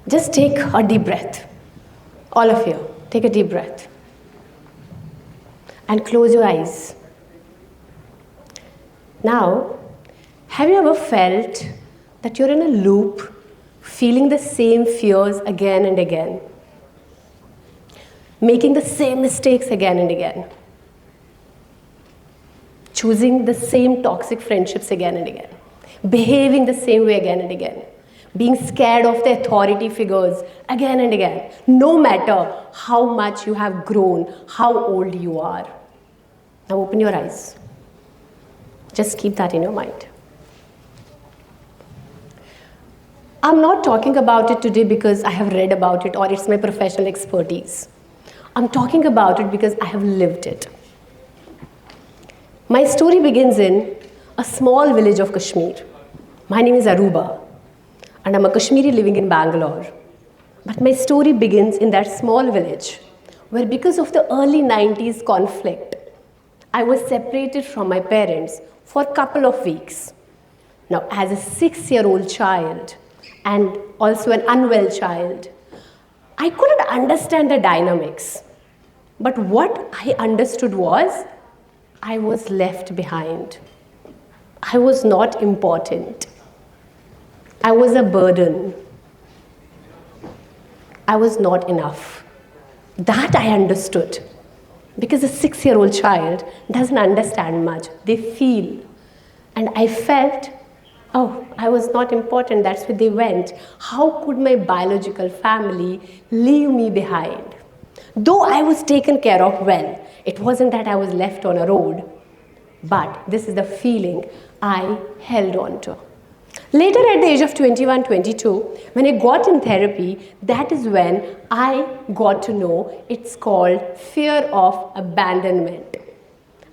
Just take a deep breath. All of you, take a deep breath. And close your eyes. Now, have you ever felt that you're in a loop, feeling the same fears again and again? Making the same mistakes again and again? Choosing the same toxic friendships again and again? Behaving the same way again and again? Being scared of the authority figures again and again, no matter how much you have grown, how old you are. Now open your eyes. Just keep that in your mind. I'm not talking about it today because I have read about it or it's my professional expertise. I'm talking about it because I have lived it. My story begins in a small village of Kashmir. My name is Arouba, and I'm a Kashmiri living in Bangalore. But my story begins in that small village where, because of the early 90s conflict, I was separated from my parents for a couple of weeks. Now, as a 6-year-old child and also an unwell child, I couldn't understand the dynamics. But what I understood was I was left behind. I was not important. I was a burden. I was not enough. That I understood. Because a 6-year-old child doesn't understand much. They feel. And I felt, oh, I was not important. That's where they went. How could my biological family leave me behind? Though I was taken care of well, it wasn't that I was left on a road. But this is the feeling I held on to. Later, at the age of 21, 22, when I got in therapy, that is when I got to know it's called fear of abandonment.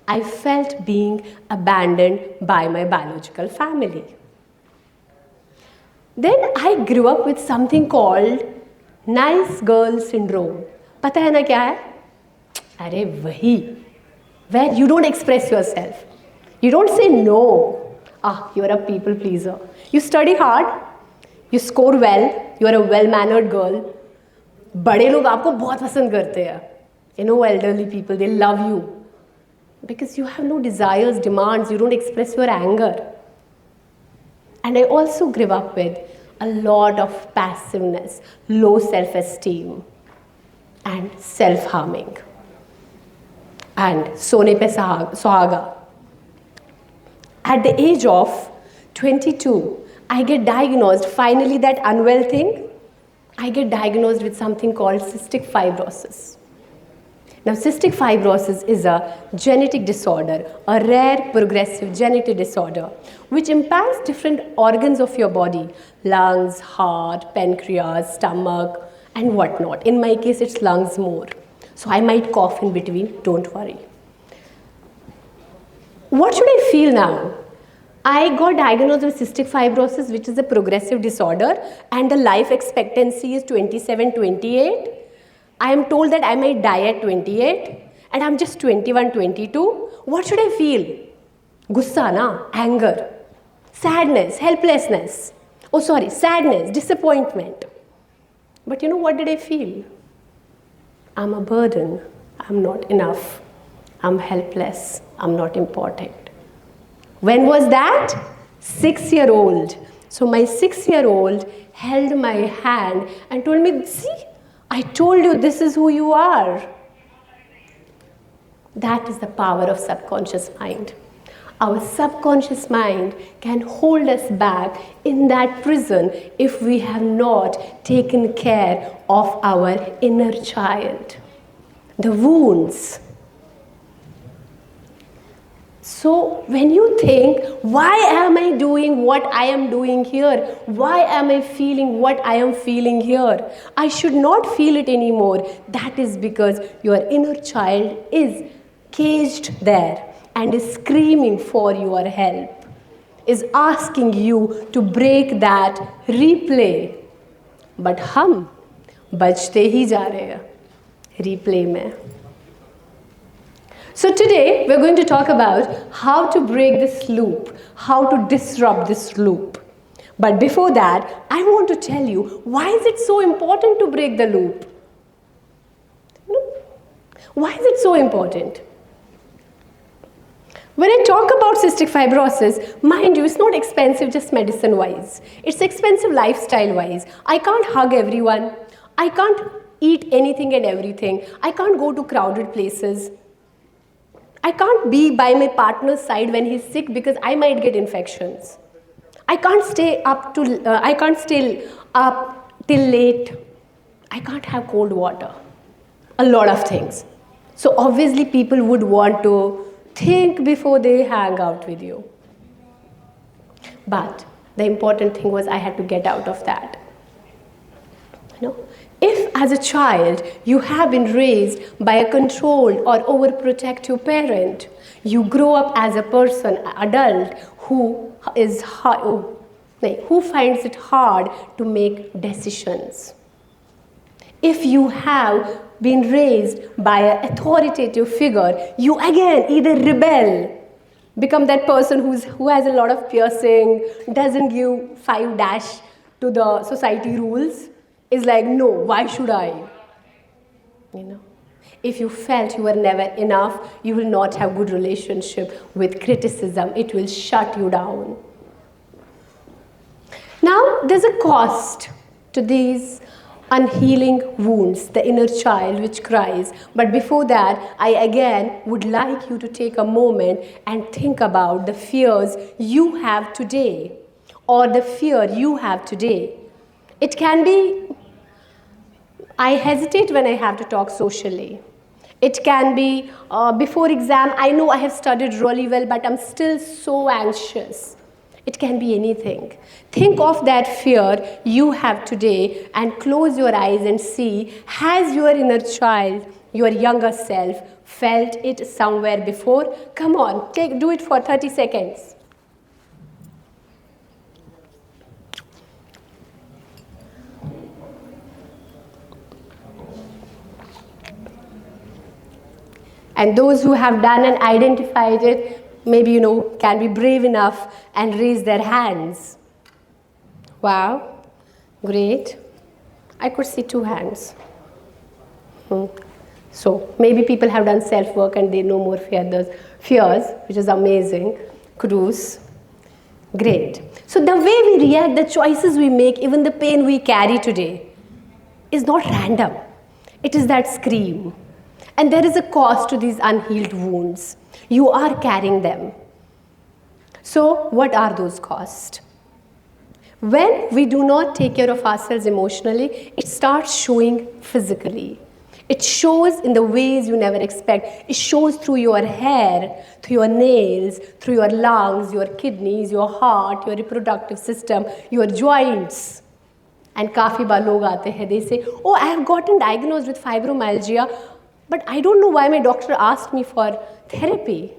I felt being abandoned by my biological family. Then I grew up with something called nice girl syndrome. Pata hai na kya hai? Arey wahi. Where you don't express yourself. You don't say no. You're a people pleaser. You study hard, you score well, you're a well-mannered girl. बड़े लोग आपको बहुत पसंद करते हैं. You know, elderly people, they love you. Because you have no desires, demands, you don't express your anger. And I also grew up with a lot of passiveness, low self-esteem, and self-harming. And Sone Pe Suhaga. At the age of 22, I get diagnosed, finally that unwell thing, I get diagnosed with something called cystic fibrosis. Now, cystic fibrosis is a genetic disorder, a rare progressive genetic disorder, which impacts different organs of your body, lungs, heart, pancreas, stomach, and whatnot. In my case, it's lungs more. So I might cough in between, don't worry. What should I feel now? I got diagnosed with cystic fibrosis, which is a progressive disorder, and the life expectancy is 27, 28. I am told that I might die at 28, and I'm just 21, 22. What should I feel? Gussa, na? Anger, sadness, helplessness. Oh, sorry, sadness, disappointment. But you know what did I feel? I'm a burden. I'm not enough. I'm helpless. I'm not important. When was that? 6-year-old. So my 6-year-old held my hand and told me, see, I told you this is who you are. That is the power of subconscious mind. Our subconscious mind can hold us back in that prison if we have not taken care of our inner child. The wounds. So when you think, why am I doing what I am doing here? Why am I feeling what I am feeling here? I should not feel it anymore. That is because your inner child is caged there and is screaming for your help, is asking you to break that replay. But हम बचते ही जा रहे हैं replay में. So today we're going to talk about how to break this loop, how to disrupt this loop. But before that, I want to tell you, why is it so important to break the loop? Why is it so important? When I talk about cystic fibrosis, mind you, it's not expensive just medicine-wise. It's expensive lifestyle-wise. I can't hug everyone. I can't eat anything and everything. I can't go to crowded places. I can't be by my partner's side when he's sick because I might get infections. I can't stay up till late. I can't have cold water. A lot of things. So obviously people would want to think before they hang out with you. But the important thing was I had to get out of that. If as a child you have been raised by a controlled or overprotective parent, you grow up as a person, adult, who finds it hard to make decisions. If you have been raised by an authoritative figure, you again either rebel, become that person who has a lot of piercing, doesn't give 5 dash to the society rules, is like, no, why should I? If you felt you were never enough, you will not have good relationship with criticism. It will shut you down. Now, there's a cost to these unhealing wounds, the inner child which cries. But before that, I again would like you to take a moment and think about the fears you have today or the fear you have today. It can be, I hesitate when I have to talk socially. It can be, before exam, I know I have studied really well, but I'm still so anxious. It can be anything. Think of that fear you have today and close your eyes and see, has your inner child, your younger self, felt it somewhere before? Come on, do it for 30 seconds. And those who have done and identified it, maybe, can be brave enough and raise their hands. Wow, great. I could see 2 hands. So maybe people have done self-work and they no more fears, which is amazing. Kudos. Great. So the way we react, the choices we make, even the pain we carry today is not random. It is that scream. And there is a cost to these unhealed wounds. You are carrying them. So what are those costs? When we do not take care of ourselves emotionally, it starts showing physically. It shows in the ways you never expect. It shows through your hair, through your nails, through your lungs, your kidneys, your heart, your reproductive system, your joints. And काफी बार लोग आते हैं, they say, oh, I have gotten diagnosed with fibromyalgia, but I don't know why my doctor asked me for therapy.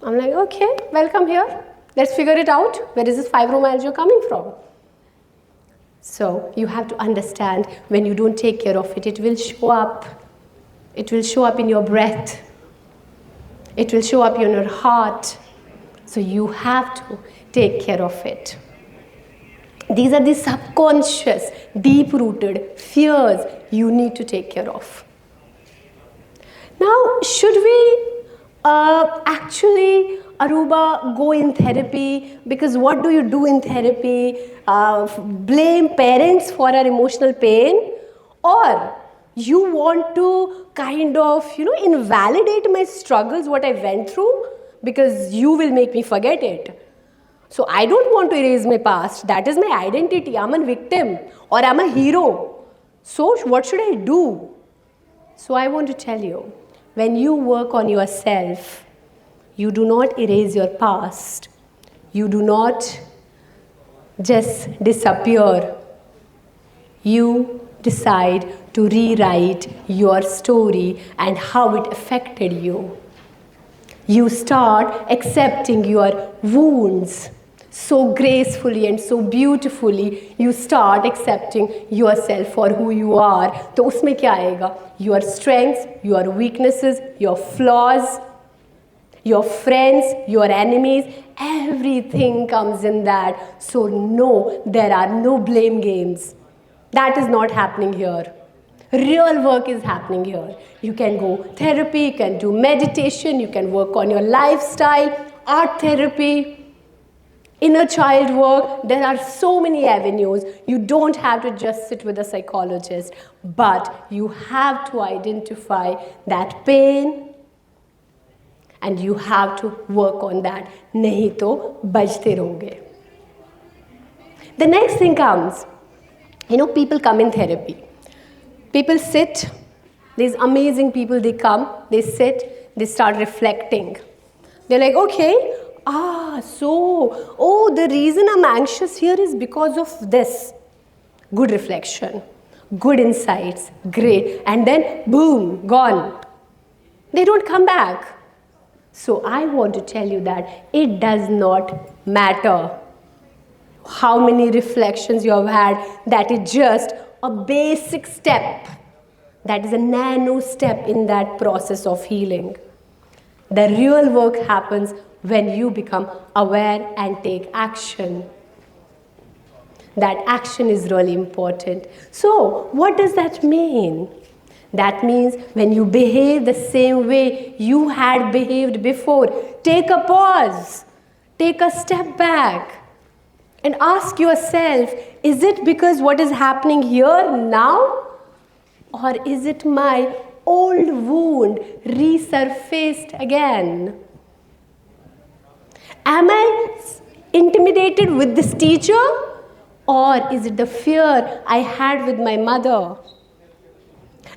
I'm like, okay, welcome here. Let's figure it out. Where is this fibromyalgia coming from? So you have to understand, when you don't take care of it, it will show up. It will show up in your breath. It will show up in your heart. So you have to take care of it. These are the subconscious, deep-rooted fears you need to take care of. Now, should we actually, Arouba, go in therapy? Because what do you do in therapy? Blame parents for our emotional pain? Or you want to kind of, invalidate my struggles, what I went through, because you will make me forget it. So I don't want to erase my past. That is my identity. I'm a victim or I'm a hero. So what should I do? So I want to tell you, when you work on yourself, you do not erase your past. You do not just disappear. You decide to rewrite your story and how it affected you. You start accepting your wounds so gracefully and so beautifully. You start accepting yourself for who you are. तो उसमें क्या आएगा? Your strengths, your weaknesses, your flaws. Your friends, your enemies, everything comes in that. So no, there are no blame games. That is not happening here. Real work is happening here. You can go therapy, you can do meditation, you can work on your lifestyle, art therapy, inner child work. There are so many avenues. You don't have to just sit with a psychologist, but you have to identify that pain, and you have to work on that. नहीं तो बजते रहोगे. The next thing comes, people come in therapy. People sit, these amazing people, they come, they sit, they start reflecting. They're like, okay, the reason I'm anxious here is because of this. Good reflection, good insights, great. And then, boom, gone. They don't come back. So I want to tell you that it does not matter how many reflections you have had. That is just a basic step. That is a nano step in that process of healing. The real work happens when you become aware and take action. That action is really important. So what does that mean? That means when you behave the same way you had behaved before, take a pause, take a step back, and ask yourself, is it because what is happening here now? Or is it my old wound resurfaced again? Am I intimidated with this teacher? Or is it the fear I had with my mother?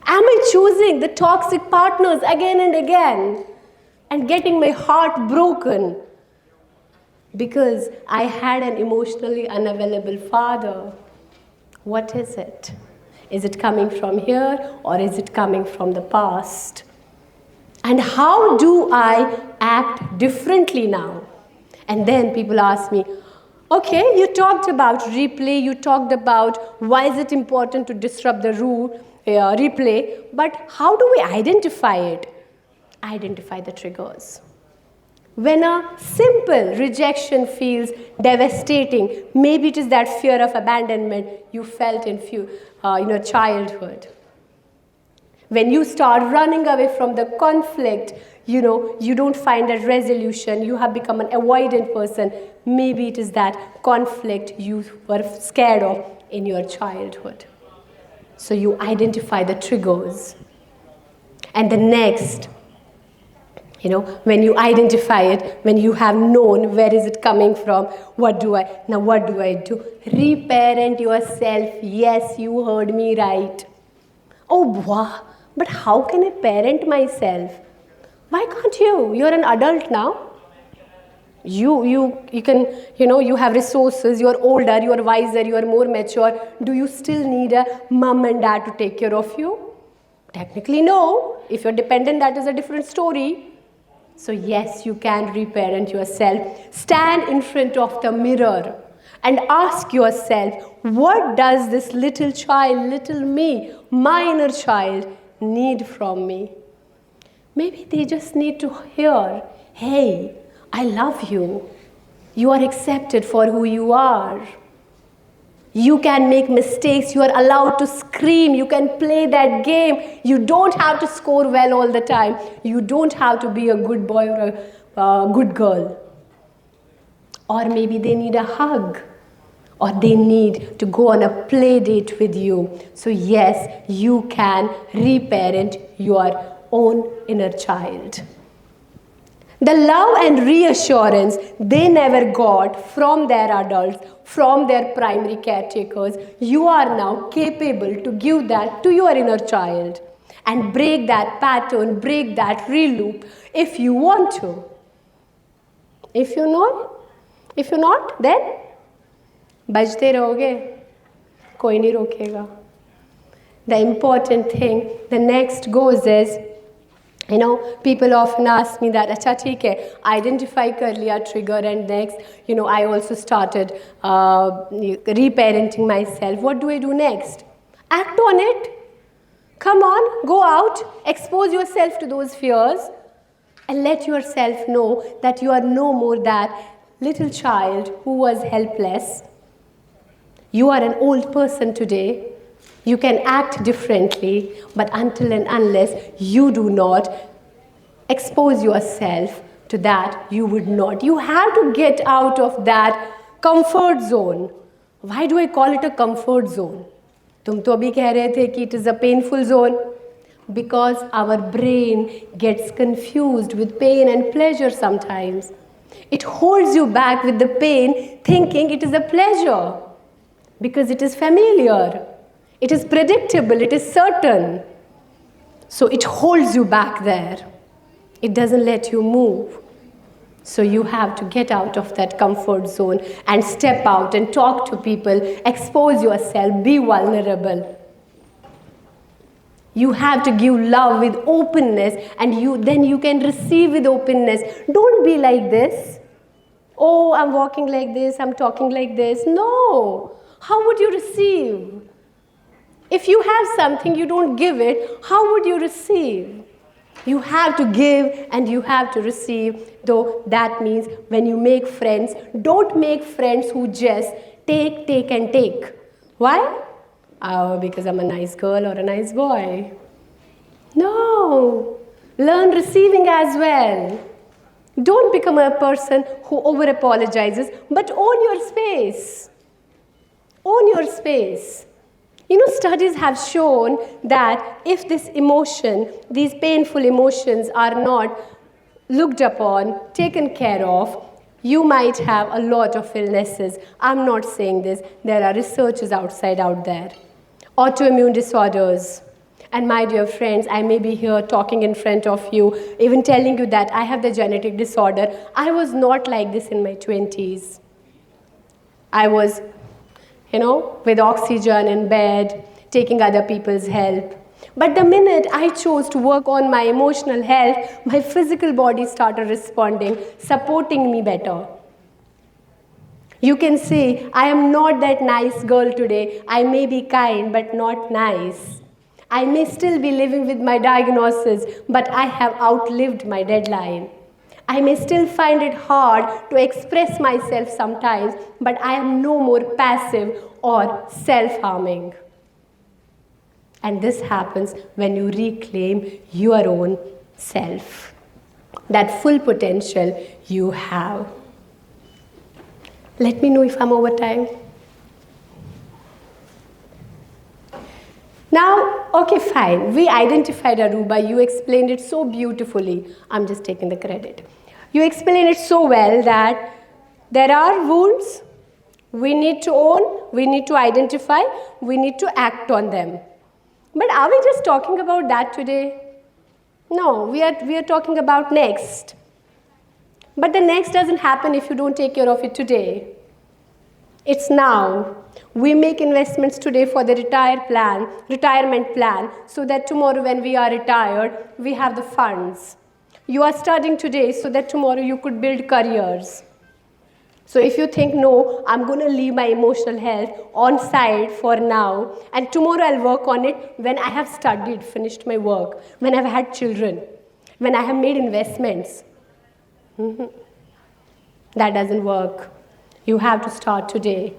Am I choosing the toxic partners again and again and getting my heart broken because I had an emotionally unavailable father? What is it? Is it coming from here or is it coming from the past? And how do I act differently now? And then people ask me, okay, you talked about replay, you talked about why is it important to disrupt the replay, but how do we identify it? Identify the triggers. When a simple rejection feels devastating, maybe it is that fear of abandonment you felt in childhood. When you start running away from the conflict, you don't find a resolution, you have become an avoidant person, maybe it is that conflict you were scared of in your childhood. So you identify the triggers. And the next, when you identify it, when you have known where is it coming from, what do I do? Reparent yourself. Yes, you heard me right. Oh, wow, but how can I parent myself? Why can't you? You're an adult now. You can, you have resources, you're older, you're wiser, you're more mature. Do you still need a mom and dad to take care of you? Technically, no. If you're dependent, that is a different story. So yes, you can reparent yourself. Stand in front of the mirror and ask yourself, what does this little child, little me, my inner child, need from me? Maybe they just need to hear, hey, I love you. You are accepted for who you are. You can make mistakes. You are allowed to scream. You can play that game. You don't have to score well all the time. You don't have to be a good boy or a good girl. Or maybe they need a hug. Or they need to go on a play date with you. So yes, you can reparent your own inner child. The love and reassurance they never got from their adults, from their primary caretakers, you are now capable to give that to your inner child and break that pattern, break that re-loop if you want to. If you're not, then बजते रहोगे, कोई नहीं रोकेगा. The important thing, the next goes is, people often ask me that, अच्छा ठीक है, identify कर लिया trigger and next, I also started reparenting myself. What do I do next? Act on it. Come on, go out, expose yourself to those fears, and let yourself know that you are no more that little child who was helpless. You are an old person today. You can act differently, but until and unless you do not expose yourself to that, you would not. You have to get out of that comfort zone. Why do I call it a comfort zone? तुम तो अभी कह रहे थे कि it is a painful zone. Because our brain gets confused with pain and pleasure sometimes. It holds you back with the pain, thinking it is a pleasure. Because it is familiar. It is predictable. It is certain. So it holds you back there. It doesn't let you move. So you have to get out of that comfort zone and step out and talk to people, expose yourself, be vulnerable. You have to give love with openness, and then you can receive with openness. Don't be like this. Oh, I'm walking like this, I'm talking like this. No. How would you receive? If you have something, you don't give it, how would you receive? You have to give and you have to receive, though that means when you make friends, don't make friends who just take, and take. Why? Oh, because I'm a nice girl or a nice boy. No. Learn receiving as well. Don't become a person who over-apologizes, but own your space. Own your space. You know, studies have shown that if this emotion, these painful emotions are not looked upon, taken care of, you might have a lot of illnesses. I'm not saying this. There are researchers out there. Autoimmune disorders. And my dear friends, I may be here talking in front of you, even telling you that I have the genetic disorder. I was not like this in my 20s. I was, with oxygen in bed, taking other people's help. But the minute I chose to work on my emotional health, my physical body started responding, supporting me better. You can see, I am not that nice girl today. I may be kind, but not nice. I may still be living with my diagnosis, but I have outlived my deadline. I may still find it hard to express myself sometimes, but I am no more passive or self-harming. And this happens when you reclaim your own self, that full potential you have. Let me know if I'm over time. Now, okay, fine. We identified Arouba. You explained it so beautifully. I'm just taking the credit. You explained it so well that there are wounds we need to own, we need to identify, we need to act on them. But are we just talking about that today? No, we are talking about next. But the next doesn't happen if you don't take care of it today. It's now. We make investments today for the retirement plan, so that tomorrow when we are retired, we have the funds. You are studying today so that tomorrow you could build careers. So if you think, no, I'm going to leave my emotional health on side for now, and tomorrow I'll work on it when I have studied, finished my work, when I've had children, when I have made investments. That doesn't work. You have to start today.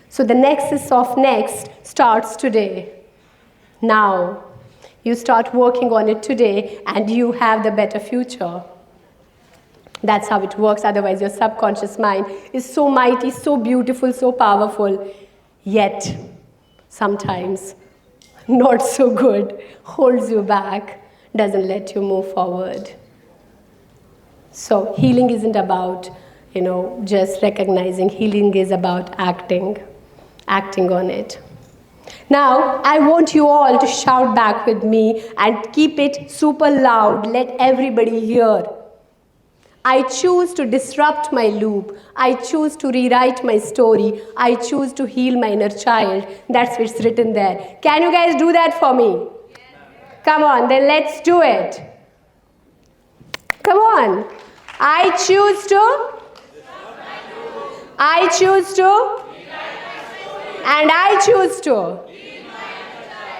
So the nexus of next starts today. Now. You start working on it today and you have the better future. That's how it works. Otherwise, your subconscious mind is so mighty, so beautiful, so powerful, yet sometimes not so good, holds you back, doesn't let you move forward. So healing isn't about, just recognizing. Healing is about acting on it. Now, I want you all to shout back with me and keep it super loud. Let everybody hear. I choose to disrupt my loop. I choose to rewrite my story. I choose to heal my inner child. That's what's written there. Can you guys do that for me? Come on, then let's do it. Come on. I choose to. I choose to. And I choose to.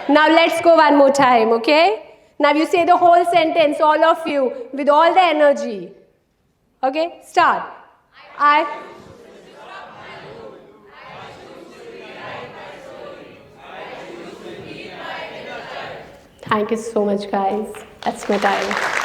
Now let's go one more time, okay? Now you say the whole sentence, all of you, with all the energy. Okay, start. I. Thank you so much, guys. That's my time.